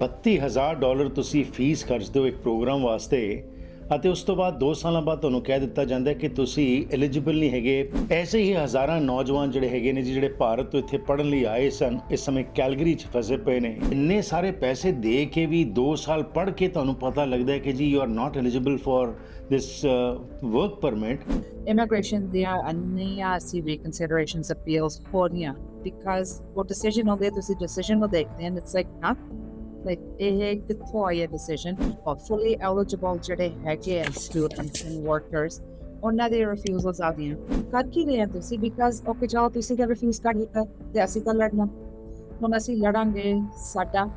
$32,000 ਤੁਸੀਂ ਫੀਸ ਖਰਚਦੇ ਹੋ ਇੱਕ ਪ੍ਰੋਗਰਾਮ ਵਾਸਤੇ ਅਤੇ ਉਸ ਤੋਂ ਬਾਅਦ 2 ਸਾਲਾਂ ਬਾਅਦ ਤੁਹਾਨੂੰ ਕਹਿ ਦਿੱਤਾ ਜਾਂਦਾ ਹੈ ਕਿ ਤੁਸੀਂ ਐਲੀਜੀਬਲ ਨਹੀਂ ਹੈਗੇ। ਐਸੇ ਹੀ ਹਜ਼ਾਰਾਂ ਨੌਜਵਾਨ ਜਿਹੜੇ ਹੈਗੇ ਨੇ ਜਿਹੜੇ ਭਾਰਤ ਤੋਂ ਇੱਥੇ ਪੜ੍ਹਨ ਲਈ ਆਏ ਸਨ, ਇਸ ਸਮੇਂ ਕੈਲਗਰੀ 'ਚ ਫਸੇ ਪਏ ਨੇ। ਇੰਨੇ ਸਾਰੇ ਪੈਸੇ ਦੇ ਕੇ ਵੀ 2 ਸਾਲ ਪੜ੍ਹ ਕੇ ਤੁਹਾਨੂੰ ਪਤਾ ਲੱਗਦਾ ਹੈ ਕਿ ਜੀ you are not eligible for this work permit. Immigration ਦੀਆਂ ਅੰਨੀਆਂ ਸੀ reconsiderations appeals ਹੋਣੀਆਂ because ਉਹ decision ਹੁੰਦੇ ਤੁਸੀਂ decision ਨੂੰ ਦੇਖਦੇ and it's like ਇਹ ਕਿੱਥੋਂ ਆਇਆ decision of fully eligible ਜਿਹੜੇ ਹੈਗੇ students and workers ਉਹਨਾਂ ਦੇ refusals ਆਉਂਦੀਆਂ ਕਰ ਕੀ ਰਹੇ ਤੁਸੀਂ because okay ਚਲੋ ਤੁਸੀਂ ਤਾਂ refuse ਕਰ ਦਿੱਤਾ ਤੇ ਅਸੀਂ ਤਾਂ ਲੜਨਾ ਹੁਣ ਅਸੀਂ ਲੜਾਂਗੇ ਸਾਡਾ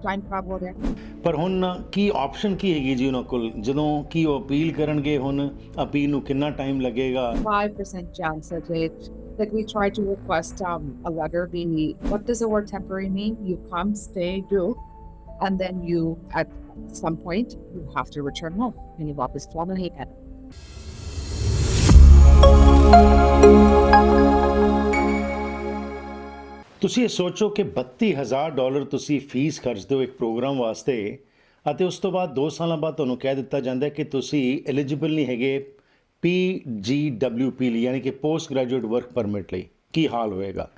ਟਾਈਮ ਖਰਾਬ ਹੋ ਰਿਹਾ। ਪਰ ਹੁਣ ਕੀ ਆਪਸ਼ਨ ਕੀ ਹੈਗੀ ਜੀ ਉਹਨਾਂ ਕੋਲ ਜਦੋਂ ਕੀ ਉਹ ਅਪੀਲ ਕਰਨਗੇ? ਹੁਣ ਅਪੀਲ ਨੂੰ ਕਿੰਨਾ ਟਾਈਮ ਲੱਗੇਗਾ? 5% chance that we try to request a letter being what does the word temporary mean? You come, stay, do, and then you at some point you have to return home and you वापस form नहीं करना। ਤੁਸੀਂ ਇਹ ਸੋਚੋ ਕਿ $32,000 ਤੁਸੀਂ fees ਖਰਚਦੇ ਹੋ ਇੱਕ ਪ੍ਰੋਗਰਾਮ ਵਾਸਤੇ ਅਤੇ ਉਸ ਤੋਂ ਬਾਅਦ 2 ਸਾਲਾਂ ਬਾਅਦ ਤੁਹਾਨੂੰ ਕਹਿ ਦਿੱਤਾ ਜਾਂਦਾ ਹੈ ਕਿ ਤੁਸੀਂ ਐਲੀਜੀਬਲ ਨਹੀਂ ਹੈਗੇ PGWP ਲਈ, ਯਾਨੀ ਕਿ ਪੋਸਟ ਗ੍ਰੈਜੂਏਟ ਵਰਕ ਪਰਮਿਟ ਲਈ। ਕੀ ਹਾਲ ਹੋਏਗਾ?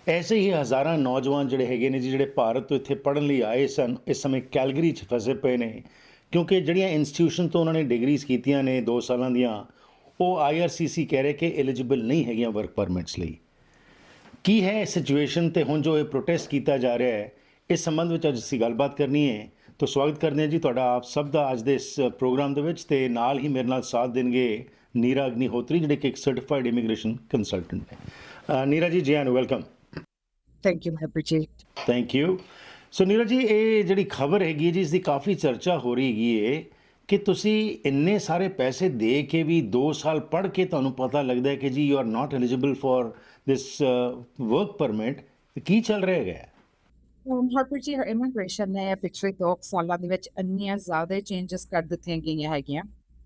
ਐਸੇ ਹੀ ਹਜ਼ਾਰਾਂ ਨੌਜਵਾਨ ਜਿਹੜੇ ਹੈਗੇ ਨੇ ਜਿਹੜੇ ਭਾਰਤ ਤੋਂ ਇੱਥੇ ਪੜ੍ਹਨ ਲਈ ਆਏ ਸਨ, ਇਸ ਸਮੇਂ ਕੈਲਗਰੀ 'ਚ ਫਸੇ ਪਏ ਨੇ ਕਿਉਂਕਿ ਜਿਹੜੀਆਂ ਇੰਸਟੀਟਿਊਸ਼ਨ ਤੋਂ ਉਹਨਾਂ ਨੇ ਡਿਗਰੀਜ਼ ਕੀਤੀਆਂ ਨੇ 2 ਸਾਲਾਂ ਦੀਆਂ, ਉਹ IRCC ਕਹਿ ਰਹੇ ਕਿ ਐਲੀਜੀਬਲ ਨਹੀਂ ਹੈਗੀਆਂ ਵਰਕ ਪਰਮਿਟਸ ਲਈ। ਕੀ ਹੈ ਸਿਚੁਏਸ਼ਨ ਤੇ ਹੁਣ ਜੋ ਇਹ ਪ੍ਰੋਟੈਸਟ ਕੀਤਾ ਜਾ ਰਿਹਾ ਹੈ, ਇਸ ਸੰਬੰਧ ਵਿੱਚ ਅੱਜ ਅਸੀਂ ਗੱਲਬਾਤ ਕਰਨੀ ਹੈ। ਤਾਂ ਸਵਾਗਤ ਕਰਦੇ ਹਾਂ ਜੀ ਤੁਹਾਡਾ ਆਪ ਸਭ ਦਾ ਅੱਜ ਦੇ ਇਸ ਪ੍ਰੋਗਰਾਮ ਦੇ ਵਿੱਚ। ਤੇ ਨਾਲ ਹੀ ਮੇਰੇ ਨਾਲ ਸਾਥ ਦੇਣਗੇ ਨੀਰਾ ਅਗਨੀਹੋਤਰੀ ਜਿਹੜੇ ਕਿ ਇੱਕ ਸਰਟੀਫਾਈਡ ਇਮੀਗ੍ਰੇਸ਼ਨ ਕੰਸਲਟੈਂਟ ਨੇ। ਨੀਰਾ ਜੀ, ਜੀ ਆਇਆਂ, welcome. Thank you, Harpreet. Thank you. So Neera ji, ਇਹ ਜਿਹੜੀ ਖਬਰ ਹੈਗੀ ਹੈ ਜੀ, ਇਸ ਦੀ ਕਾਫੀ ਚਰਚਾ ਹੋ ਰਹੀ ਹੈਗੀ ਹੈ ਕਿ ਤੁਸੀਂ ਇੰਨੇ ਸਾਰੇ ਪੈਸੇ ਦੇ ਕੇ ਵੀ 2 ਸਾਲ ਪੜ੍ਹ ਕੇ ਤੁਹਾਨੂੰ ਪਤਾ ਲੱਗਦਾ ਹੈ ਕਿ ਜੀ you are not eligible for this work permit। ਕੀ ਚੱਲ ਰਿਹਾ ਹੈਗਾ? Harpreet ਜੀ, ਇਮੀਗ੍ਰੇਸ਼ਨ ਨੇ ਪਿਛਲੇ 2 ਸਾਲਾਂ ਦੇ ਵਿੱਚ ਇੰਨੀਆਂ ਜ਼ਿਆਦਾ ਚੇਂਜਸ ਕਰ ਦਿੱਤੀਆਂ ਗਈਆਂ ਹੈਗੀਆਂ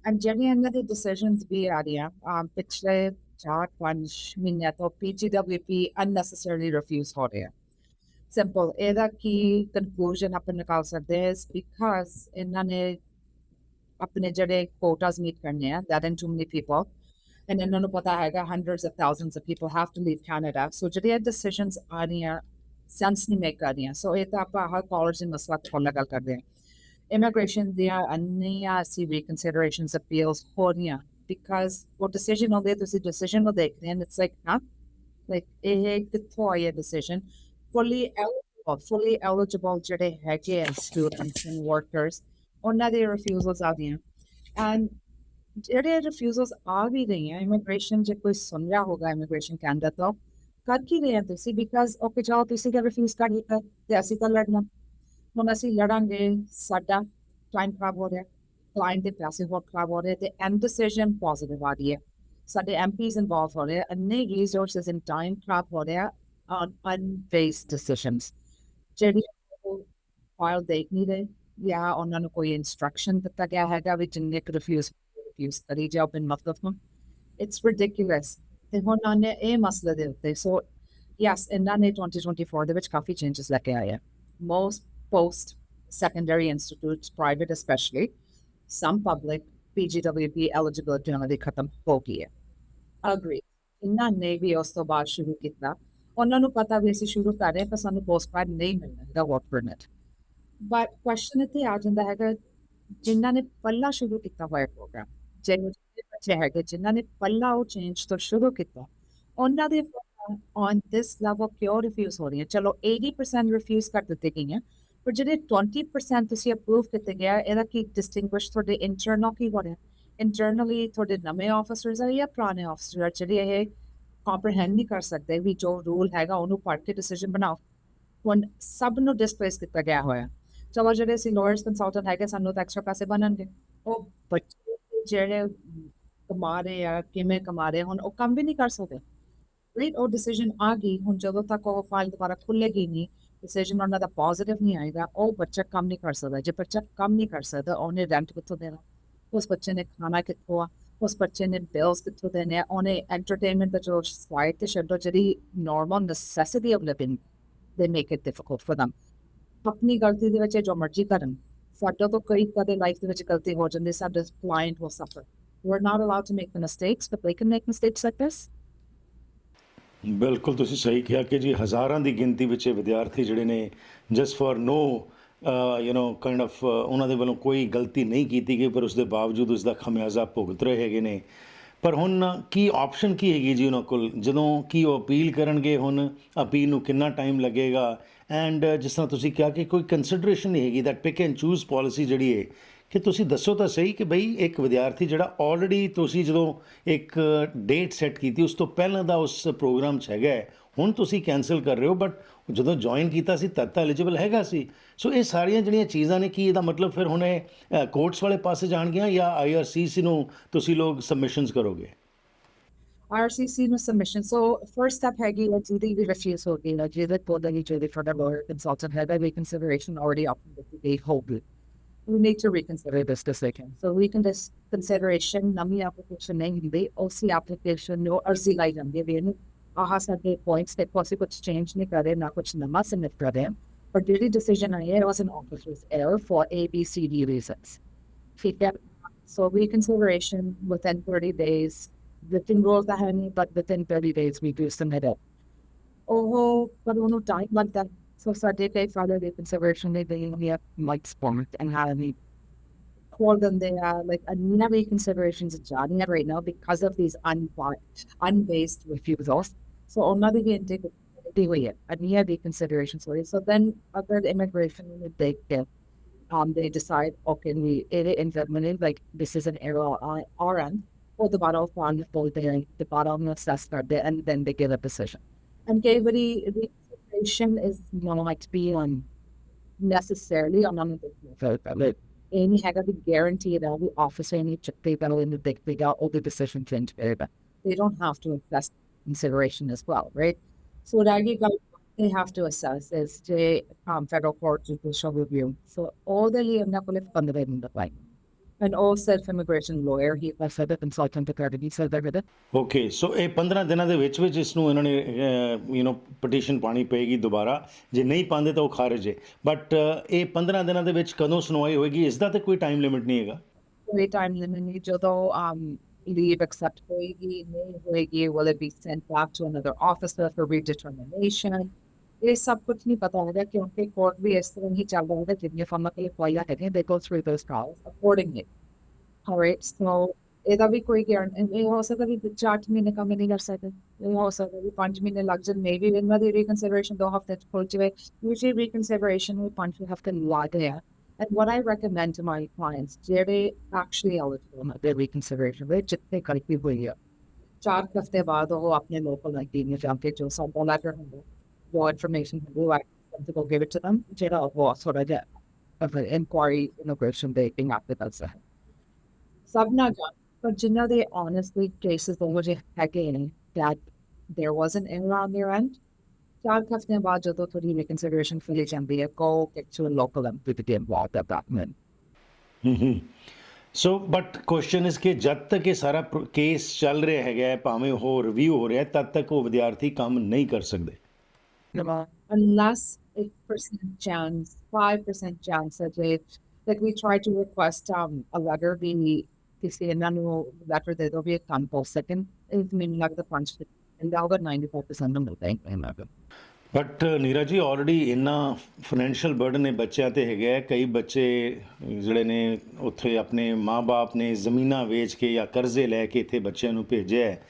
ਐਂਡ ਜਿਹੜੀਆਂ ਇਹਨਾਂ ਦੇ ਡਿਸੀਜਨਸ ਵੀ ਆ ਰਹੀਆਂ ਪਿਛਲੇ 4-5 ਮਹੀਨਿਆਂ ਤੋਂ PGWP unnecessarily refuse ਹੋ ਰਿਹਾ। ਸਿੰਪਲ ਇਹਦਾ ਕੀ ਕਨਕਲੂਜਨ ਆਪਾਂ ਨਿਕਾਲ ਸਕਦੇ ਹਾਂ ਬਿਕਾਜ਼ ਇਹਨਾਂ ਨੇ ਆਪਣੇ ਜਿਹੜੇ ਕੋਟਾਸ ਮੀਟ ਕਰਨੇ ਆ that and too many people and ਇਹਨਾਂ ਨੂੰ ਪਤਾ ਹੈਗਾ hundreds of thousands of people have to leave Canada, so ਜਿਹੜੀਆਂ decisions ਆ ਰਹੀਆਂ ਸੈਂਸ ਨਹੀਂ ਮੇਕ ਕਰ ਰਹੀਆਂ। ਸੋ ਇਹ ਤਾਂ ਆਪਾਂ ਹਰ ਕਾਲਜ ਦੇ ਮਸਲਾ ਖੋਲ੍ਹ ਗੱਲ ਕਰਦੇ ਹਾਂ। ਇਮੀਗ੍ਰੇਸ਼ਨ ਦੀਆਂ ਅੰਨੀਆਂ ਸੀ reconsiderations appeals ਹੋ ਰਹੀਆਂ because ਉਹ decision ਹੁੰਦੇ ਤੁਸੀਂ decision ਨੂੰ ਦੇਖਦੇ and it's like ਇਹ ਕਿੱਥੋਂ ਆਇਆ decision fully eligible ਜਿਹੜੇ ਹੈਗੇ students and workers ਉਹਨਾਂ ਦੇ refusals ਆਉਂਦੀਆਂ and ਜਿਹੜੇ ਰਿਫਿਊਜ਼ਲਸ ਆ ਵੀ ਰਹੀਆਂ ਇਮੀਗ੍ਰੇਸ਼ਨ ਜੇ ਕੋਈ ਸੁਣ ਰਿਹਾ ਹੋਗਾ ਇਮੀਗ੍ਰੇਸ਼ਨ ਕੈਨੇਡਾ ਤੋਂ ਕਰ ਕੀ ਰਹੇ ਤੁਸੀਂ ਬਿਕਾਜ਼ ਓਕੇ ਚਲੋ ਤੁਸੀਂ ਤਾਂ ਰਿਫਿਊਜ਼ ਕਰ ਦਿੱਤਾ ਤੇ ਅਸੀਂ ਤਾਂ ਲੜਨਾ ਹੁਣ ਅਸੀਂ ਲੜਾਂਗੇ ਸਾਡਾ ਟਾਈਮ ਖਰਾਬ ਹੋ ਰਿਹਾ ਕਲਾਇੰਟ ਦੇ ਪੈਸੇ ਹੋਰ ਖਰਾਬ ਹੋ ਰਹੇ ਤੇ ਐਂਡ ਡਿਸੀਜਨ ਪੋਜ਼ਿਟਿਵ ਆ ਰਹੀ ਹੈ ਸਾਡੇ ਐਮਪੀਜ਼ ਇਨਵੋਲਵ ਹੋ ਰਹੇ ਇੰਨੇ ਰਿਸੋਰਸਿਸ ਇਨ ਟਾਈਮ ਖਰਾਬ ਹੋ ਰਿਹਾ on unbased decisions ਜਿਹੜੀ ਫਾਈਲ ਦੇਖ ਨਹੀਂ ਰਹੇ ਜਾਂ ਉਹਨਾਂ ਨੂੰ ਕੋਈ ਇਨਸਟਰਕਸ਼ਨ ਦਿੱਤਾ ਗਿਆ ਹੈਗਾ ਵੀ ਜਿੰਨੇ ਕੁ ਰਿਫਿਊਜ਼ ਕਰੀ ਜਾਓ ਬਿਨ ਮਤਲਬ ਨੂੰ ਇਟਸ ਰਿਡਿਕੂਲਸ ਤੇ ਹੁਣ ਉਹਨੇ ਇਹ ਮਸਲੇ ਦੇ ਉੱਤੇ ਸੋ ਯੈਸ ਇਹਨਾਂ ਨੇ 2024 ਦੇ ਵਿੱਚ ਕਾਫੀ ਚੇਂਜਸ ਲੈ ਕੇ ਆਏ ਆ most post secondary institutes private especially some public PGWP eligibility ਉਹਨਾਂ ਦੀ ਖਤਮ ਹੋ ਗਈ ਹੈ agree ਇਹਨਾਂ ਨੇ ਵੀ ਉਸ ਤੋਂ ਬਾਅਦ ਸ਼ੁਰੂ ਕੀਤਾ ਉਹਨਾਂ ਨੂੰ ਪਤਾ ਵੀ ਅਸੀਂ ਸ਼ੁਰੂ ਕਰ ਰਹੇ ਤਾਂ ਸਾਨੂੰ ਪੋਸਟ ਕਾਰਡ ਨਹੀਂ ਮਿਲਣਾ ਦਾ ਵਰਕ ਪਰਮਿਟ ਬਟ ਕੁਐਸਚਨ ਇੱਥੇ ਆ ਜਾਂਦਾ ਹੈਗਾ ਜਿਨ੍ਹਾਂ ਨੇ ਪਹਿਲਾਂ ਸ਼ੁਰੂ ਕੀਤਾ ਹੋਇਆ ਪ੍ਰੋਗਰਾਮ ਜਿਹੋ ਜਿਹੇ ਬੱਚੇ ਹੈਗੇ ਜਿਨ੍ਹਾਂ ਨੇ ਪਹਿਲਾਂ ਉਹ ਚੇਂਜ ਤੋਂ ਸ਼ੁਰੂ ਕੀਤਾ ਉਹਨਾਂ ਦੇ ਔਨ ਦਿਸ ਲੈਵਲ ਕਿਉਂ ਰਿਫਿਊਜ਼ ਹੋ ਰਹੀਆਂ ਚਲੋ 80% ਰਿਫਿਊਜ਼ ਕਰ ਦਿੱਤੇ ਗਈਆਂ ਪਰ ਜਿਹੜੇ 20% ਤੁਸੀਂ ਅਪਰੂਵ ਕੀਤੇ ਗਿਆ ਇਹਦਾ ਕੀ ਡਿਸਟਿੰਗੁਇਸ਼ ਤੁਹਾਡੇ ਇੰਟਰਨਲ ਕੀ ਹੋ ਰਿਹਾ ਇੰਟਰਨਲੀ ਤੁਹਾਡੇ ਨਵੇਂ ਆਫਿਸਰਸ ਆ ਜਾਂ ਪੁਰਾਣੇ ਆਫਿਸਰ ਜਿਹੜੇ ਇਹ ਕੰਪਰੀਹੈਂਡ ਨਹੀਂ ਕਰ ਸਕਦੇ ਵੀ ਜੋ ਰੂਲ ਹੈਗਾ ਉਹਨੂੰ ਪੜ੍ਹ ਕੇ ਡਿਸੀਜਨ ਬਣਾਓ ਹੁਣ ਸਭ ਨੂੰ ਡਿਸਪਲੇਸ ਕੀਤਾ ਗਿਆ ਹੋਇਆ ਚਲੋ ਜਿਹੜੇ ਅਸੀਂ ਲਾਇਰਸ ਕੰਸਲਟੈਂਟ ਹੈਗੇ ਸਾਨੂੰ ਤਾਂ ਐਕਸਟਰਾ ਪੈਸੇ ਬਣਨਗੇ ਉਹ ਬੱਚੇ ਜਿਹੜੇ ਕਮਾ ਰਹੇ ਆ ਕਿਵੇਂ ਕਮਾ ਰਹੇ ਹੁਣ ਉਹ ਕੰਮ ਵੀ ਨਹੀਂ ਕਰ ਸਕਦੇ ਰਾਈਟ ਉਹ ਡਿਸੀਜਨ ਆ ਗਈ ਹੁਣ ਜਦੋਂ ਤੱਕ ਉਹ ਫਾਈਲ ਦੁਬਾਰਾ ਖੁੱਲ੍ਹੇਗੀ ਨਹੀਂ ਡਿਸੀਜਨ ਉਹਨਾਂ ਦਾ ਪੋਜ਼ਿਟਿਵ ਨਹੀਂ ਆਏਗਾ ਉਹ ਬੱਚਾ ਕੰਮ ਨਹੀਂ ਕਰ ਸਕਦਾ ਜੇ ਬੱਚਾ ਕੰਮ ਨਹੀਂ ਕਰ ਸਕਦਾ ਉਹਨੇ ਰੈਂਟ ਕਿੱਥੋਂ ਦੇਣਾ ਉਸ ਬੱਚੇ ਨੇ ਖਾਣਾ ਕਿੱਥੋਂ ਆ ਉਸ ਬੱਚੇ ਨੇ ਬਿਲਸ ਕਿੱਥੋਂ ਦੇਣੇ ਆ ਉਹਨੇ ਐਂਟਰਟੇਨਮੈਂਟ ਦਾ ਜੋ ਸਾਈਡ ਤੇ ਛੱਡੋ ਜਿਹੜੀ normal necessity of living they make it difficult for them ਆਪਣੀ ਗਲਤੀ ਦੇ ਵਿੱਚ ਜੋ ਮਰਜ਼ੀ ਕਰਨ ਸਾਡੇ ਤੋਂ ਕਈ ਕਦੇ ਲਾਈਫ ਦੇ ਵਿੱਚ ਗਲਤੀ ਹੋ ਜਾਂਦੀ ਸਾਡੇ client will suffer. We're not allowed to make the mistakes, but they can make mistakes like this. ਬਿਲਕੁਲ ਤੁਸੀਂ ਸਹੀ ਕਿਹਾ ਕਿ ਜੀ ਹਜ਼ਾਰਾਂ ਦੀ ਗਿਣਤੀ ਵਿੱਚ ਇਹ ਵਿਦਿਆਰਥੀ ਜਿਹੜੇ ਨੇ just for no kind of ਉਹਨਾਂ ਦੇ ਵੱਲੋਂ ਕੋਈ ਗਲਤੀ ਨਹੀਂ ਕੀਤੀ ਗਈ ਪਰ ਉਸ ਦੇ ਬਾਵਜੂਦ ਉਸ ਦਾ ਖਮਿਆਜ਼ਾ ਭੁਗਤ ਰਹੇ ਹੈਗੇ ਨੇ। ਪਰ ਹੁਣ ਕੀ ਆਪਸ਼ਨ ਕੀ ਹੈਗੀ ਜੀ ਉਹਨਾਂ ਕੋਲ ਜਦੋਂ ਕੀ ਉਹ ਅਪੀਲ ਕਰਨਗੇ, ਹੁਣ ਅਪੀਲ ਨੂੰ ਕਿੰਨਾ ਟਾਈਮ ਲੱਗੇਗਾ? ਐਂਡ ਜਿਸ ਤਰ੍ਹਾਂ ਤੁਸੀਂ ਕਿਹਾ ਕਿ ਕੋਈ ਕੰਸੀਡਰੇਸ਼ਨ ਨਹੀਂ ਹੈਗੀ that pick and choose policy ਜਿਹੜੀ ਹੈ ਕਿ ਤੁਸੀਂ ਦੱਸੋ ਤਾਂ ਸਹੀ ਕਿ ਬਈ ਇੱਕ ਵਿਦਿਆਰਥੀ ਜਿਹੜਾ ਆਲਰੇਡੀ ਤੁਸੀਂ ਜਦੋਂ ਇੱਕ ਡੇਟ ਸੈੱਟ ਕੀਤੀ ਉਸ ਤੋਂ ਪਹਿਲਾਂ ਦਾ ਉਸ ਪ੍ਰੋਗਰਾਮ 'ਚ ਹੈਗਾ ਹੁਣ ਤੁਸੀਂ ਕੈਂਸਲ ਕਰ ਰਹੇ ਹੋ ਬਟ ਜਦੋਂ ਜੁਆਇਨ ਕੀਤਾ ਸੀ ਤਦ ਤਾਂ ਐਲੀਜੀਬਲ ਹੈਗਾ ਸੀ। ਸੋ ਇਹ ਸਾਰੀਆਂ ਜਿਹੜੀਆਂ ਚੀਜ਼ਾਂ ਨੇ ਕੀ ਇਹਦਾ ਮਤਲਬ ਫਿਰ ਹੁਣ ਇਹ ਕੋਰਟਸ ਵਾਲੇ ਪਾਸੇ ਜਾਣਗੀਆਂ ਜਾਂ IRCC ਨੂੰ ਤੁਸੀਂ ਲੋਕ ਸਬਮਿਸ਼ਨਸ ਕਰੋਗੇ? IRCC ਨੂੰ submission. So first step ਹੈਗੀ ਹੈ ਜਿਹਦੀ ਵੀ refuse ਹੋ ਗਈ ਹੈ ਜਿਹਦੇ ਕੋਲ ਨਹੀਂ ਚਾਹੀਦੀ for the lawyer consultant ਹੈਗਾ reconsideration already up to the whole. We need to reconsider this decision. So reconsideration ਨਵੀਂ application ਨਹੀਂ ਹੁੰਦੀ ਉਸੇ application ਨੂੰ ਅਰਜ਼ੀ ਲਾਈ ਜਾਂਦੀ ਹੈ ਵੀ ਇਹਨੂੰ ਆਹ ਸਾਡੇ points ਤੇ ਅਸੀਂ ਕੁਝ change ਨਹੀਂ ਕਰ ਰਹੇ ਨਾ ਕੁਝ ਨਵਾਂ submit ਕਰ ਰਹੇ ਹਾਂ ਪਰ ਜਿਹੜੀ decision ਆਈ ਹੈ it was an officer's error for ABCD reasons. ਠੀਕ ਹੈ so reconsideration within 30 days within rules that have but within 30 days we do submit it. Oh, but ਉਹਨੂੰ time ਲੱਗਦਾ so ਸਾਡੇ ਕਈ father reconsideration they have like format and how they call them they are like another reconsiderations job right now because of these unbased refusals. So another intake they wait and we have reconsideration so then other immigration they decide okay we it like this is an error on our end or the bottom on the bottom assess there and then they get a decision and everybody reconsideration is not like to be on necessarily on the any have a guarantee that the officer any check they in the they got all the decision change they don't have to invest consideration as well, right? So that they have to assess is the federal court judicial review. So all the funded in the way. And all self-immigration lawyer, he was a consultant to he said that. Okay so ਇਹ 15 ਦਿਨਾਂ ਦੇ ਵਿੱਚ ਇਸ ਨੂੰ ਇਹਨਾਂ ਨੇ petition ਪਾਣੀ ਪਏਗੀ ਦੁਬਾਰਾ ਜੇ ਨਹੀਂ ਪਾਉਂਦੇ ਤਾਂ ਉਹ ਖਾਰਜ ਹੈ ਬਟ ਇਹ 15 ਦਿਨਾਂ ਦੇ ਵਿੱਚ ਕਦੋਂ ਸੁਣਵਾਈ ਹੋਏਗੀ ਇਸ ਦਾ ਤਾਂ ਕੋਈ ਟਾਈਮ ਲਿਮਿਟ ਨਹੀਂ ਹੈਗਾ? ਕੋਈ ਟਾਈਮ ਲਿਮਿਟ ਨਹੀਂ ਜਦੋਂ leave accept ਹੋਏਗੀ ਨਹੀਂ ਹੋਏਗੀ will it be sent back to another officer for redetermination ਇਹ ਸਭ ਕੁਝ ਨਹੀਂ ਪਤਾ ਹੈਗਾ ਕਿਉਂਕਿ ਕੋਰਟ ਵੀ ਇਸ ਤਰ੍ਹਾਂ ਹੀ ਚੱਲ ਰਿਹਾ ਹੈ ਜਿੰਨੀਆਂ ਫਰਮਾਂ ਕੇ ਫਾਈਲਾਂ ਹੈਗੀਆਂ they go through those trials accordingly. Alright, so ਇਹਦਾ ਵੀ ਕੋਈ guarantee ਇਹ ਹੋ ਸਕਦਾ ਵੀ 4 ਮਹੀਨੇ ਕੰਮ ਨਹੀਂ ਕਰ ਸਕਦੇ ਇਹ ਹੋ ਸਕਦਾ ਵੀ 5 ਮਹੀਨੇ ਲੱਗ ਜਾਣ maybe ਇਹਨਾਂ ਦੀ reconsideration 2 ਹਫ਼ਤੇ ਚ ਖੁੱਲ ਜਾਵੇ usually reconsideration ਵੀ 5 ਹਫ਼ਤੇ ਲੱਗ ਰਿਹਾ and what I recommend to my clients ਜਿਹੜੇ actually eligible for their reconsideration ਵਿੱਚ ਜਿੱਥੇ ਕਰਕੇ ਹੋਈ ਆ 4 ਹਫ਼ਤੇ ਬਾਅਦ ਉਹ ਆਪਣੇ local ID ਨੂੰ ਜਾ ਕੇ ਜੋ ਸਾਡਾ ਲੈਟਰ ਹੁੰਦਾ ਜੋ information ਹੁੰਦੀ I to go give it to them ਜਿਹੜਾ ਉਹ ਥੋੜਾ ਜਿਹਾ of an inquiry immigration being active as a ਸਭ ਨਾ ਜਾਣ ਪਰ ਜਿਨ੍ਹਾਂ ਦੇ honestly cases ਉਹ ਜਿਹੇ ਹੈਗੇ ਨੇ that there was an error on their end 4 ਹਫ਼ਤਿਆਂ ਬਾਅਦ ਜਦੋਂ ਤੁਹਾਡੀ reconsideration ਫੁੱਲੀ ਜਾਂਦੀ ਹੈ go get to a local MP to get involved at that moment. So but question ਇਸ ਕਿ ਜਦ ਤੱਕ ਇਹ ਸਾਰਾ ਕੇਸ ਚੱਲ ਰਿਹਾ ਹੈਗਾ ਭਾਵੇਂ ਉਹ ਰਿਵਿਊ ਹੋ ਰਿਹਾ ਤਦ ਤੱਕ ਉਹ ਵਿਦਿਆਰਥੀ ਕੰਮ ਨਹੀਂ ਕਰ ਸਕਦੇ unless 8% chance 5% chance that we try to request a letter ਵੀ ਕਿਸੇ ਇਹਨਾਂ ਨੂੰ letter ਦੇ ਦੋ ਵੀ ਇੱਕ ਕੰਮ ਹੋ ਸਕਣ ਇਹ ਮੈਨੂੰ ਲੱਗਦਾ 5 and they'll get 95% ਨੂੰ ਮਿਲਦਾ ਹੈ ਬਟ ਨੀਰਾ ਜੀ ਆਲਰੇਡੀ ਇੰਨਾ ਫਾਈਨੈਂਸ਼ੀਅਲ ਬਰਡਨ ਨੇ ਬੱਚਿਆਂ 'ਤੇ ਹੈਗਾ ਹੈ ਕਈ ਬੱਚੇ ਜਿਹੜੇ ਨੇ ਉੱਥੇ ਆਪਣੇ ਮਾਂ-ਬਾਪ ਨੇ ਜ਼ਮੀਨਾਂ ਵੇਚ ਕੇ ਜਾਂ ਕਰਜ਼ੇ ਲੈ ਕੇ ਇੱਥੇ ਬੱਚਿਆਂ ਨੂੰ ਭੇਜਿਆ ਹੈ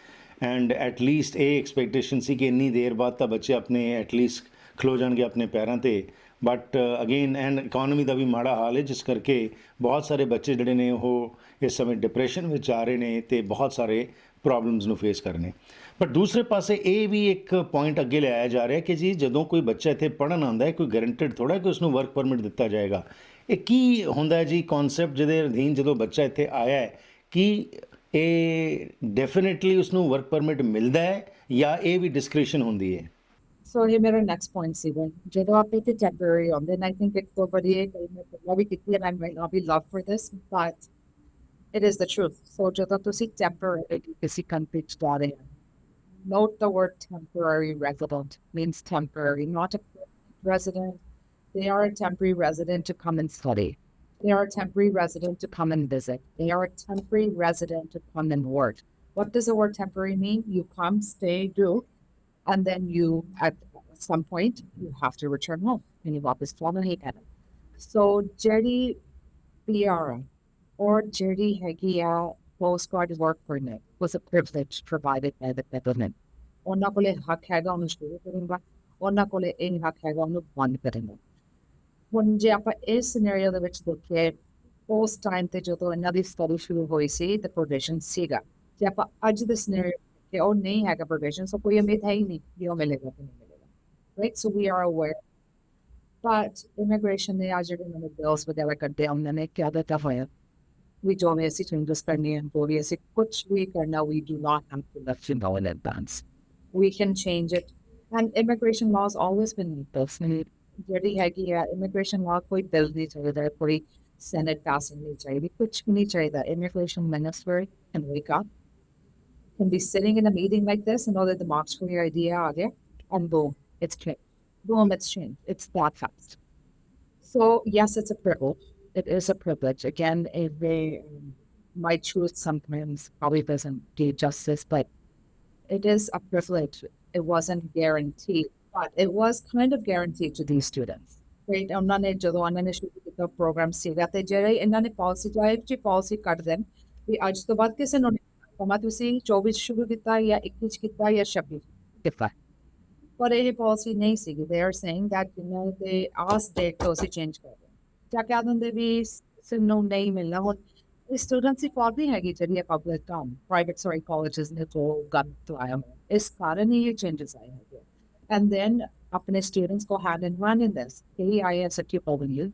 ਐਂਡ ਐਟਲੀਸਟ ਇਹ ਐਕਸਪੈਕਟੇਸ਼ਨ ਸੀ ਕਿ ਇੰਨੀ ਦੇਰ ਬਾਅਦ ਤਾਂ ਬੱਚੇ ਆਪਣੇ ਐਟਲੀਸਟ ਖਲੋ ਜਾਣਗੇ ਆਪਣੇ ਪੈਰਾਂ 'ਤੇ ਬਟ ਅਗੇਨ ਐਂਡ ਇਕੋਨਮੀ ਦਾ ਵੀ ਮਾੜਾ ਹਾਲ ਹੈ ਜਿਸ ਕਰਕੇ ਬਹੁਤ ਸਾਰੇ ਬੱਚੇ ਜਿਹੜੇ ਨੇ ਉਹ ਇਸ ਸਮੇਂ ਡਿਪਰੈਸ਼ਨ ਵਿੱਚ ਆ ਰਹੇ ਨੇ ਅਤੇ ਬਹੁਤ ਸਾਰੇ ਪ੍ਰੋਬਲਮਸ ਨੂੰ ਫੇਸ ਕਰਨੇ ਪਰ ਦੂਸਰੇ ਪਾਸੇ ਇਹ ਵੀ ਇੱਕ ਪੁਆਇੰਟ ਅੱਗੇ ਲਿਆਇਆ ਜਾ ਰਿਹਾ ਕਿ ਜੀ ਜਦੋਂ ਕੋਈ ਬੱਚਾ ਇੱਥੇ ਪੜ੍ਹਨ ਆਉਂਦਾ ਹੈ ਕੋਈ ਗਰੰਟਡ ਥੋੜ੍ਹਾ ਕਿ ਉਸਨੂੰ ਵਰਕ ਪਰਮਿਟ ਦਿੱਤਾ ਜਾਏਗਾ ਇਹ ਕੀ ਹੁੰਦਾ ਹੈ ਜੀ ਕਨਸੈਪਟ ਜਿਹਦੇ ਅਧੀਨ ਜਦੋਂ ਬੱਚਾ ਇੱਥੇ ਆਇਆ ਹੈ ਕਿ ਇਹ ਡੈਫੀਨੇਟਲੀ ਉਸਨੂੰ ਵਰਕ ਪਰਮਿਟ ਮਿਲਦਾ ਹੈ ਜਾਂ ਇਹ ਵੀ ਡਿਸਕ੍ਰਿਸ਼ਨ ਹੁੰਦੀ ਹੈ? ਸੋ ਇਹ ਮੇਰਾ ਨੈਕਸਟ ਪੁਆਇੰਟ ਸੀਗਾ ਜਦੋਂ ਆਪ ਇੱਥੇ ਟੈਂਪਰੇਰੀ ਆਉਂਦੇ ਐਂਡ ਆਈ ਥਿੰਕ ਇੱਕ ਤੋਂ ਬੜੀ ਹੈ ਕਈ ਮੈਂ ਵੀ ਕੀਤੀ and I might not be love for this but it is the truth. So ਜਦੋਂ ਤੁਸੀਂ temporary ਕਿਸੇ country ਚ ਜਾ ਰਹੇ ਹੋ note the word temporary resident means temporary not a permanent resident. They are a temporary resident to come and study. They are a temporary resident to come and visit. They are a temporary resident to come and work. What does the word temporary mean? You come, stay, do, and then you, at some point, you have to return home. And you वापस जाना ही है. So, ਜਿਹੜੀ PR or ਜਿਹੜੀ ਹੈਗੀ ਆ postcard work permit was a privilege provided by the government. ਉਹਨਾਂ ਕੋਲੇ ਹੱਕ ਹੈਗਾ ਉਹਨੂੰ ਸ਼ੁਰੂ ਕਰਨ ਦਾ, ਉਹਨਾਂ ਕੋਲੇ ਇਹ ਹੱਕ ਹੈਗਾ ਉਹਨੂੰ ਬੰਦ ਕਰਨ ਦਾ. ਹੁਣ ਜੇ ਆਪਾਂ ਇਸ ਸਿਨੈਰੀਓ ਦੇ ਵਿੱਚ ਦੇਖੀਏ, ਉਸ ਟਾਈਮ ਤੇ ਜਦੋਂ ਇਹਨਾਂ ਦੀ ਸਟੱਡੀ ਸ਼ੁਰੂ ਹੋਈ ਸੀ ਤੇ ਪ੍ਰੋਵੀਜ਼ਨ ਸੀਗਾ, ਜੇ ਆਪਾਂ ਅੱਜ ਦੇ ਸਿਨੈਰੀਓ ਕਿ ਉਹ ਨਹੀਂ ਹੈਗਾ ਪ੍ਰੋਵੀਜ਼ਨ, ਸੋ ਕੋਈ ਉਮੀਦ ਹੈ ਹੀ ਨਹੀਂ ਕਿ ਉਹ ਮਿਲੇਗਾ ਕਿ ਨਹੀਂ ਮਿਲੇਗਾ, right? So we are aware, but immigration ਨੇ ਆ ਜਿਹੜੇ ਨਵੇਂ ਬਿਲਸ ਵਗੈਰਾ ਕੱਢੇ ਉਹਨਾਂ ਨੇ ਕਿਹਾ ਦਿੱਤਾ ਹੋਇਆ ਵੀ ਜੋ ਵੀ ਅਸੀਂ ਚੇਂਜਸ ਕਰਨੀ ਹੈ, ਜੋ ਵੀ ਅਸੀਂ ਕੁਛ ਵੀ ਕਰਨਾ, we do not have to let you know in advance. We can change it. And immigration law has always been personally ਜਿਹੜੀ ਹੈਗੀ ਆ ਇਮੀਗ੍ਰੇਸ਼ਨ ਲਾਅ, ਕੋਈ ਬਿੱਲ ਨਹੀਂ ਚਾਹੀਦਾ, ਕੋਈ ਸੈਨੇਟ ਪਾਸਿੰਗ ਨਹੀਂ ਚਾਹੀਦੀ, ਕੁਛ ਵੀ ਨਹੀਂ ਚਾਹੀਦਾ. Immigration minister can wake up, can be sitting in a meeting like this and know that the marks for your idea are there, and boom, it's changed. Boom, it's changed. It's that fast. So yes, it's a privilege. It is a privilege. Again, they might choose sometimes, probably doesn't do justice, but it is a privilege. It wasn't guaranteed, but it was kind of guaranteed to these students. Right? ਉਹਨਾਂ ਨੇ ਜਦੋਂ ਉਹਨਾਂ ਨੇ ਸ਼ੁਰੂ ਕੀਤਾ programme ਸੀਗਾ ਤੇ ਜਿਹੜੇ ਇਹਨਾਂ ਨੇ ਪਾਲਿਸੀ ਡਰਾਈਵ 'ਚ ਪਾਲਿਸੀ ਕੱਢ ਦੇਣ ਵੀ ਅੱਜ ਤੋਂ ਬਾਅਦ ਕਿਸੇ ਨੂੰ ਭਾਵੇਂ ਤੁਸੀਂ 24 ਸ਼ੁਰੂ ਕੀਤਾ ਜਾਂ 21 ਕੀਤਾ ਜਾਂ 26 ਕੀਤਾ, ਪਰ ਇਹ ਪਾਲਿਸੀ ਨਹੀਂ ਸੀਗੀ. They are saying that ਜਿੰਨਾ ਦੇ ਆਸ ਡੇਟ ਤੋਂ ਅਸੀਂ ਚੇਂਜ ਕਰ ਰਹੇ ਜਾਂ ਕਹਿ ਦਿੰਦੇ ਵੀ ਕਿਸੇ ਨੂੰ ਨਹੀਂ ਮਿਲਣਾ. ਹੁਣ ਸਟੂਡੈਂਟਸ ਦੀ ਫਾਲਟ ਨਹੀਂ ਹੈਗੀ ਜਿਹੜੀ ਪਬਲਿਕ ਪ੍ਰਾਈਵੇਟ ਕਾਲਜਸ ਨੇ ਜੋ ਗਨ ਤੋਂ ਆਇਆ, ਇਸ ਕਾਰਨ ਹੀ ਇਹ ਚੇਂਜਸ ਆਏ ਹੈਗੇ. And then अपने students को hand in hand in this. He I as a pupil when you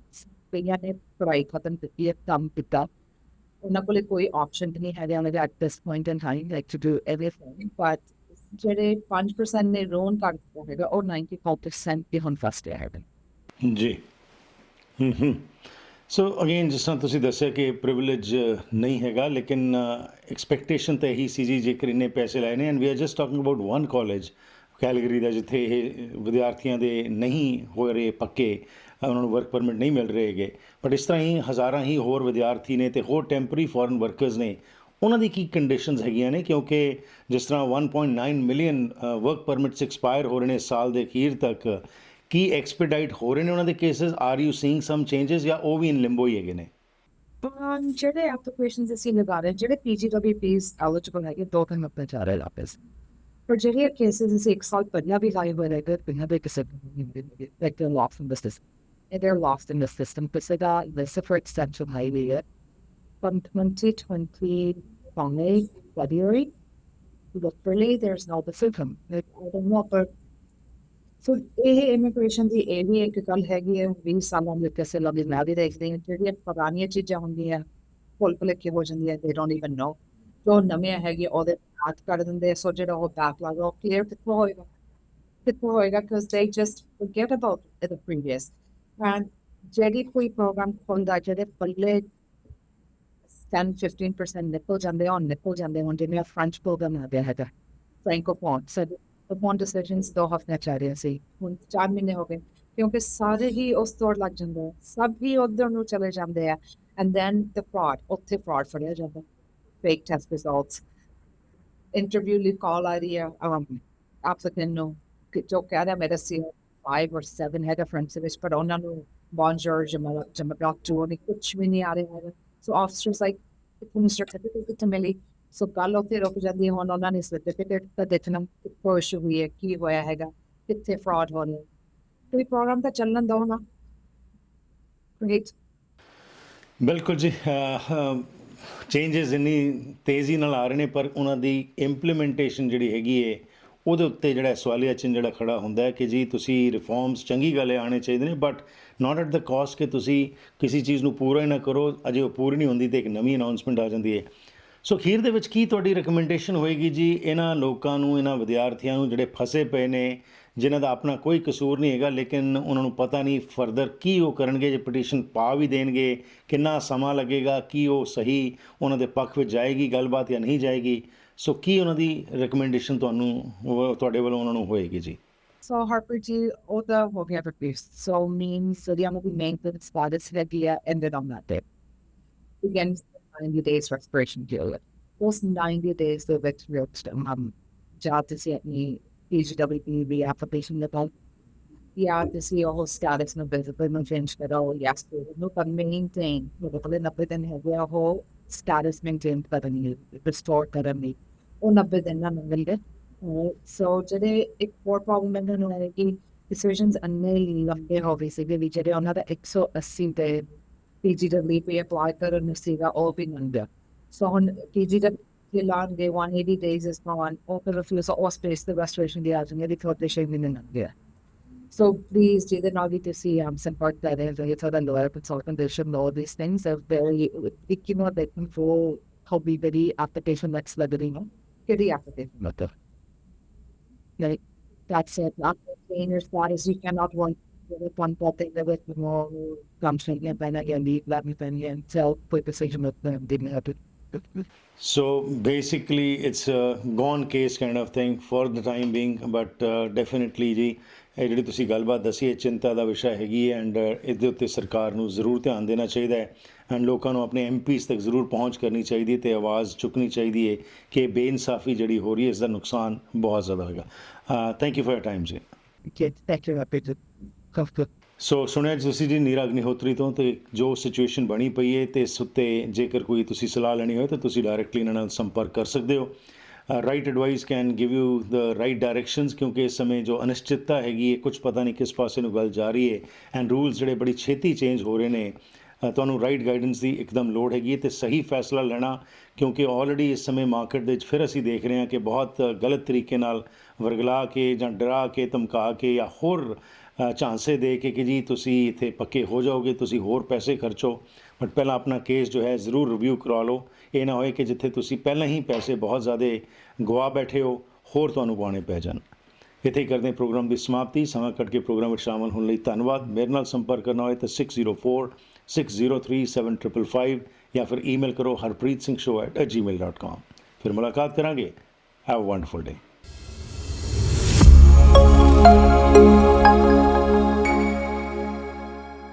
कईयां ने पढ़ाई खत्म की है, काम किया, उन्हें कोई कोई option नहीं है उन्हें at this point in time like to do everything, but ਜਿਹੜੇ 5% ਨੇ ਰੋਨ ਕਰ ਦਿੱਤਾ ਹੈਗਾ ਉਹ 94% ਵੀ ਹੁਣ ਫਸਟ ਇਅਰ ਹੈਗੇ ਜੀ. ਸੋ ਅਗੇਨ ਜਿਸ ਤਰ੍ਹਾਂ ਤੁਸੀਂ ਦੱਸਿਆ ਕਿ ਪ੍ਰਿਵਿਲੇਜ ਨਹੀਂ ਹੈਗਾ, ਲੇਕਿਨ ਐਕਸਪੈਕਟੇਸ਼ਨ ਤਾਂ ਇਹੀ ਸੀ ਜੀ ਜੇਕਰ ਇੰਨੇ ਪੈਸੇ ਲਾਏ ਨੇ. And we are just talking about one college Calgary ਦਾ, ਜਿੱਥੇ ਇਹ ਵਿਦਿਆਰਥੀਆਂ ਦੇ ਨਹੀਂ ਹੋ ਰਹੇ ਪੱਕੇ, ਉਹਨਾਂ ਨੂੰ ਵਰਕ ਪਰਮਿਟ ਨਹੀਂ ਮਿਲ ਰਹੇ ਹੈਗੇ, ਬਟ ਇਸ ਤਰ੍ਹਾਂ ਹੀ ਹਜ਼ਾਰਾਂ ਹੀ ਹੋਰ ਵਿਦਿਆਰਥੀ ਨੇ ਤੇ ਹੋਰ ਟੈਂਪਰਰੀ ਫੋਰਨ ਵਰਕਰਸ ਨੇ, ਉਹਨਾਂ ਦੀ ਕੀ ਕੰਡੀਸ਼ਨਸ ਹੈਗੀਆਂ ਨੇ? ਕਿਉਂਕਿ ਜਿਸ ਤਰ੍ਹਾਂ 1.9 ਮਿਲੀਅਨ ਵਰਕ ਪਰਮਿਟਸ ਐਕਸਪਾਇਰ ਹੋ ਰਹੇ ਨੇ ਸਾਲ ਦੇ ਅਖੀਰ ਤੱਕ, ਕੀ ਐਕਸਪੀਡਾਈਟ ਹੋ ਰਹੇ ਨੇ ਉਹਨਾਂ ਦੇ cases? Are you seeing some changes ਜਾਂ ਉਹ ਵੀ ਇਨ ਲਿੰਬੋ ਹੀ ਹੈਗੇ ਨੇ? ਜਿਹੜੇ ਐਪਲੀਕੇਸ਼ਨਸ ਅਸੀਂ ਲਗਾ ਰਹੇ, ਜਿਹੜੇ PGWPs ਐਲੀਜੀਬਲ ਹੈਗੇ, 2-3 ਆਪਣੇ ਚਾਹ ਰਹੇ ਲਾਪਸ, ਪਰ ਜਿਹੜੇ ਕੇਸਿਸ ਅਸੀਂ 1 ਸਾਲ ਪਹਿਲਾਂ ਵੀ ਲਾਏ ਹੋਏ ਰਹੇ, ਪਹਿਲਾਂ ਵੀ ਕਿਸੇ like they're lost in the system, and they're lost in the system ਕਿਸੇ ਦਾ ਵੈਸੇ for extension high ਵੀ ਹੈ from 2025 February, literally there's no decision. I don't know, but so ਇਹ ਇਮੀਗ੍ਰੇਸ਼ਨ ਦੀ ਇਹ ਵੀ ਇੱਕ ਗੱਲ ਹੈਗੀ ਹੈ 20 ਸਾਲਾਂ ਦੇ ਕਿਸੇ ਲੱਗੇ ਮੈਂ ਵੀ ਦੇਖਦੀ ਹਾਂ ਜਿਹੜੀਆਂ ਪੁਰਾਣੀਆਂ ਚੀਜ਼ਾਂ ਹੁੰਦੀਆਂ ਭੁੱਲ ਭੁਲੇਖੇ ਹੋ ਜਾਂਦੀਆਂ, they don't even know. ਜੋ ਨਵੀਆਂ ਹੈਗੀਆਂ ਉਹਦੇ ਬਾਤ ਕਰ ਦਿੰਦੇ, ਸੋ ਜਿਹੜਾ ਉਹ ਬੈਕਲੌਗ ਉਹ ਕਲੀਅਰ ਕਿੱਥੋਂ ਹੋਏਗਾ because they just forget about the previous. And ਜਿਹੜੀ ਕੋਈ ਪ੍ਰੋਗਰਾਮ ਖੁੱਲਦਾ ਜਿਹੜੇ ਪੱਲੇ 10-15% ਨਿਕਲ ਜਾਂਦੇ ਹੁਣ ਜਿਵੇਂ ਫ੍ਰੈਂਚ ਪ੍ਰੋਗਰਾਮ ਆ ਗਿਆ ਹੈਗਾ ਫ੍ਰੈਂਕੋਫੋਨ, ਫੋਨ ਡਿਸੀਜਨਸ 2 ਹਫ਼ਤੇ ਚੱਲ ਰਹੇ ਸੀ, ਹੁਣ 4 ਮਹੀਨੇ ਹੋ ਗਏ ਕਿਉਂਕਿ ਸਾਰੇ ਹੀ ਉਸ ਦੌੜ ਲੱਗ ਜਾਂਦੇ ਆ, ਸਭ ਹੀ ਉੱਧਰ ਨੂੰ ਚਲੇ ਜਾਂਦੇ ਆ. ਐਂਡ ਦੈਨ ਦ ਫਰਾਡ, ਉੱਥੇ ਫਰਾਡ ਫੜਿਆ ਜਾਂਦਾ, ਫੇਕ ਟੈਸਟ ਰਿਜ਼ਲਟਸ, ਇੰਟਰਵਿਊ ਲਈ ਕਾਲ ਆ ਰਹੀ ਆ ਐਪਲੀਕੈਂਟ ਨੂੰ ਜੋ ਕਹਿ ਰਿਹਾ ਮੇਰਾ ਸੀ 5 or 7 ਹੈਗਾ ਫਰੈਂਚ ਵਿੱਚ, ਪਰ ਉਹਨਾਂ ਨੂੰ ਬੌਂਜੂਰ ਜਮਬਲਕ ਟੂ ਨਹੀਂ ਕੁਛ ਵੀ ਨਹੀਂ ਆ ਰਿਹਾ ਹੈਗਾ. ਸੋ ਆਫਿਸਰਸ ਲਾਈਕ ਤੁਹਾਨੂੰ ਸਰਟੀਫਿਕੇਟ ਕਿੱਥੇ ਮਿਲੀ? ਸੋ ਗੱਲ ਉੱਥੇ ਰੁਕ ਜਾਂਦੀ ਹੈ. ਹੁਣ ਉਹਨਾਂ ਨੇ ਸਰਟੀਫਿਕੇਟ ਤਾਂ ਦੇਖਣਾ ਕਿੱਥੋਂ ਇਸ਼ੂ ਹੋਈ ਹੈ, ਕੀ ਹੋਇਆ ਹੈਗਾ, ਕਿੱਥੇ ਫਰਾਡ ਹੋ ਰਿਹਾ, ਕੋਈ ਪ੍ਰੋਗਰਾਮ ਤਾਂ ਚੱਲਣ ਦਿਓ ਨਾ. ਰਾਈਟ, ਬਿਲਕੁਲ ਜੀ. ਚੇਂਜਸ ਇੰਨੀ ਤੇਜ਼ੀ ਨਾਲ ਆ ਰਹੇ ਨੇ, ਪਰ ਉਹਨਾਂ ਦੀ ਇੰਪਲੀਮੈਂਟੇਸ਼ਨ ਜਿਹੜੀ ਹੈਗੀ ਹੈ ਉਹਦੇ ਉੱਤੇ ਜਿਹੜਾ ਸਵਾਲੀਆ ਚਿੰਨ੍ਹ ਜਿਹੜਾ ਖੜਾ ਹੁੰਦਾ ਹੈ ਕਿ ਜੀ ਤੁਸੀਂ ਰਿਫੋਰਮਸ ਚੰਗੀ ਗੱਲ ਹੈ ਆਉਣੇ ਚਾਹੀਦੇ ਨੇ, but not at the cost ਕਿ ਤੁਸੀਂ ਕਿਸੇ ਚੀਜ਼ ਨੂੰ ਪੂਰਾ ਹੀ ਨਾ ਕਰੋ, ਅਜੇ ਉਹ ਪੂਰੀ ਨਹੀਂ ਹੁੰਦੀ ਤੇ ਇੱਕ ਨਵੀਂ ਅਨਾਊਂਸਮੈਂਟ ਆ ਜਾਂਦੀ ਹੈ. ਸੋ ਅਖੀਰ ਦੇ ਵਿੱਚ ਕੀ ਤੁਹਾਡੀ ਰਿਕਮੈਂਡੇਸ਼ਨ ਹੋਏਗੀ ਜੀ ਇਹਨਾਂ ਲੋਕਾਂ ਨੂੰ, ਇਹਨਾਂ ਵਿਦਿਆਰਥੀਆਂ ਨੂੰ ਜਿਹੜੇ ਫਸੇ ਪਏ ਨੇ, ਜਿਨ੍ਹਾਂ ਦਾ ਆਪਣਾ ਕੋਈ ਕਸੂਰ ਨਹੀਂ ਹੈਗਾ, ਲੇਕਿਨ ਉਹਨਾਂ ਨੂੰ ਪਤਾ ਨਹੀਂ ਫਰਦਰ ਕੀ ਉਹ ਕਰਨਗੇ? ਜੇ ਪਟੀਸ਼ਨ ਪਾ ਵੀ ਦੇਣਗੇ ਕਿੰਨਾ ਸਮਾਂ ਲੱਗੇਗਾ, ਕੀ ਉਹ ਸਹੀ ਉਹਨਾਂ ਦੇ ਪੱਖ ਵਿੱਚ ਜਾਏਗੀ ਗੱਲਬਾਤ ਜਾਂ ਨਹੀਂ ਜਾਏਗੀ? ਸੋ ਕੀ ਉਹਨਾਂ ਦੀ ਰਿਕਮੈਂਡੇਸ਼ਨ ਤੁਹਾਡੇ ਵੱਲੋਂ ਉਹਨਾਂ ਨੂੰ ਹੋਏਗੀ ਜੀ? So Harper G, all the whatever piece. So means so the movie maintenance status idea ended on that day. Again, 90 days respiration period. Those 90 days of it reached job to see any PGWP reapplication that all yeah, to see all status no visible no change at all. Yes, no can maintain no pala na pwede niya whole status maintained pa rin restore pa rin una pwede na nangyari. So today एक और problem है ना कि decisions अन्य लंबे हो basically जरे उन्हें 180 day PGW पे apply करने सीगा all भी number so on PGW long day 180 days is gone open refuse or space the restoration the आज मेरी thought they should be number so please do the not to see support that is a sort of lawyer consultant they should know these things are very you know they can go how be very application that's the get the application letter like that's it not maintain your status you cannot want with one thing that with more gumption and then again let me then until put decision with them didn't have to So basically, it's a gone case kind of thing for the time being, but definitely ਜੀ ਇਹ ਜਿਹੜੀ ਤੁਸੀਂ ਗੱਲਬਾਤ ਦੱਸੀ ਇਹ ਚਿੰਤਾ ਦਾ ਵਿਸ਼ਾ ਹੈਗੀ ਹੈ ਐਂਡ ਇਹਦੇ ਉੱਤੇ ਸਰਕਾਰ ਨੂੰ ਜ਼ਰੂਰ ਧਿਆਨ ਦੇਣਾ ਚਾਹੀਦਾ ਹੈ ਐਂਡ ਲੋਕਾਂ ਨੂੰ ਆਪਣੇ ਐਮਪੀਜ਼ ਤੱਕ ਜ਼ਰੂਰ ਪਹੁੰਚ ਕਰਨੀ ਚਾਹੀਦੀ ਹੈ ਅਤੇ ਆਵਾਜ਼ ਚੁੱਕਣੀ ਚਾਹੀਦੀ ਹੈ ਕਿ ਬੇਇਨਸਾਫੀ ਜਿਹੜੀ ਹੋ ਰਹੀ ਹੈ ਇਸ ਦਾ ਨੁਕਸਾਨ ਬਹੁਤ ਜ਼ਿਆਦਾ ਹੋਏਗਾ thank you for your time ਜੀ thank you comfort ਸੋ ਸੁਣਿਆ ਜੀ ਤੁਸੀਂ ਜੀ ਨੀਰਾ ਅਗਨੀਹੋਤਰੀ ਤੋਂ ਤੇ ਜੋ ਸਿਚੁਏਸ਼ਨ ਬਣੀ ਪਈ ਹੈ ਤੇ ਇਸ ਉੱਤੇ ਜੇਕਰ ਕੋਈ ਤੁਸੀਂ ਸਲਾਹ ਲੈਣੀ ਹੋਏ ਤਾਂ ਤੁਸੀਂ ਡਾਇਰੈਕਟਲੀ ਇਹਨਾਂ ਨਾਲ ਸੰਪਰਕ ਕਰ ਸਕਦੇ ਹੋ right advice can give you the right directions ਕਿਉਂਕਿ ਇਸ ਸਮੇਂ ਜੋ ਅਨਿਸ਼ਚਿਤਤਾ ਹੈਗੀ ਹੈ ਕੁਝ ਪਤਾ ਨਹੀਂ ਕਿਸ ਪਾਸੇ ਨੂੰ ਗੱਲ ਜਾ ਰਹੀ ਹੈ ਐਂਡ ਰੂਲਸ ਜਿਹੜੇ ਬੜੀ ਛੇਤੀ ਚੇਂਜ ਹੋ ਰਹੇ ਨੇ ਤੁਹਾਨੂੰ ਰਾਈਟ ਗਾਈਡੈਂਸ ਦੀ ਇੱਕਦਮ ਲੋੜ ਹੈਗੀ ਹੈ ਅਤੇ ਸਹੀ ਫੈਸਲਾ ਲੈਣਾ ਕਿਉਂਕਿ ਆਲਰੇਡੀ ਇਸ ਸਮੇਂ ਮਾਰਕੀਟ ਦੇ ਵਿੱਚ ਫਿਰ ਅਸੀਂ ਦੇਖ ਰਹੇ ਹਾਂ ਕਿ ਬਹੁਤ ਗਲਤ ਤਰੀਕੇ ਨਾਲ ਵਰਗਲਾ ਕੇ ਜਾਂ ਡਰਾ ਕੇ ਧਮਕਾ ਕੇ ਜਾਂ ਹੋਰ ਝਾਂਸੇ ਦੇ ਕੇ ਕਿ ਜੀ ਤੁਸੀਂ ਇੱਥੇ ਪੱਕੇ ਹੋ ਜਾਓਗੇ ਤੁਸੀਂ ਹੋਰ ਪੈਸੇ ਖਰਚੋ ਬਟ ਪਹਿਲਾਂ ਆਪਣਾ ਕੇਸ ਜੋ ਹੈ ਜ਼ਰੂਰ ਰਿਵਿਊ ਕਰਵਾ ਲਓ ਇਹ ਨਾ ਹੋਏ ਕਿ ਜਿੱਥੇ ਤੁਸੀਂ ਪਹਿਲਾਂ ਹੀ ਪੈਸੇ ਬਹੁਤ ਜ਼ਿਆਦਾ ਗਵਾ ਬੈਠੇ ਹੋ ਹੋਰ ਤੁਹਾਨੂੰ ਪਾਉਣੇ ਪੈ ਜਾਣ ਇੱਥੇ ਹੀ ਕਰਦੇ ਪ੍ਰੋਗਰਾਮ ਦੀ ਸਮਾਪਤੀ ਸਮਾਂ ਕੱਢ ਕੇ ਪ੍ਰੋਗਰਾਮ ਵਿੱਚ ਸ਼ਾਮਲ ਹੋਣ ਲਈ ਧੰਨਵਾਦ ਮੇਰੇ ਨਾਲ ਸੰਪਰਕ ਕਰਨਾ ਹੋਏ ਤਾਂ 6046037555 ਜਾਂ ਫਿਰ ਈਮੇਲ ਕਰੋ harpreetsingh@gmail.com ਫਿਰ ਮੁਲਾਕਾਤ ਕਰਾਂਗੇ ਹੈਵ ਅ ਵੰਡਰਫੁਲ ਡੇ